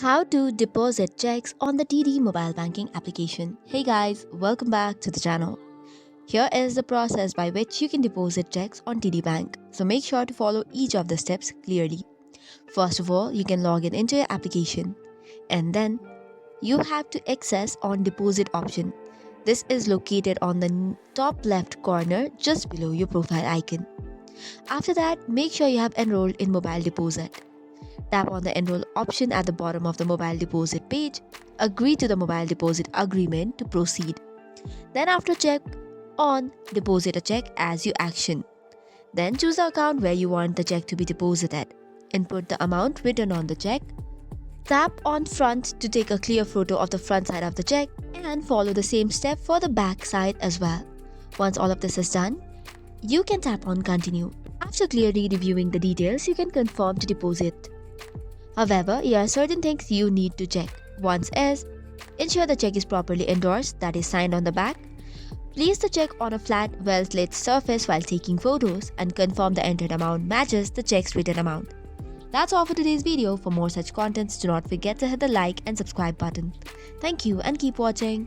How to deposit checks on the TD mobile banking application. Hey guys, welcome back to the channel. Here is the process by which you can deposit checks on TD Bank. So make sure to follow each of the steps clearly. First of all, you can log in into your application and then you have to access on deposit option. This is located on the top left corner just below your profile icon. After that, make sure you have enrolled in mobile deposit. Tap on the enroll option at the bottom of the mobile deposit page. Agree to the mobile deposit agreement to proceed. Then after check on deposit a check as you action. Then choose the account where you want the check to be deposited. Input the amount written on the check. Tap on front to take a clear photo of the front side of the check and follow the same step for the back side as well. Once all of this is done, you can tap on continue. After clearly reviewing the details, you can confirm to deposit. However, here are certain things you need to check. Once is, ensure the check is properly endorsed, that is signed on the back. Place the check on a flat, well-lit surface while taking photos and confirm the entered amount matches the check's written amount. That's all for today's video. For more such contents, do not forget to hit the like and subscribe button. Thank you and keep watching.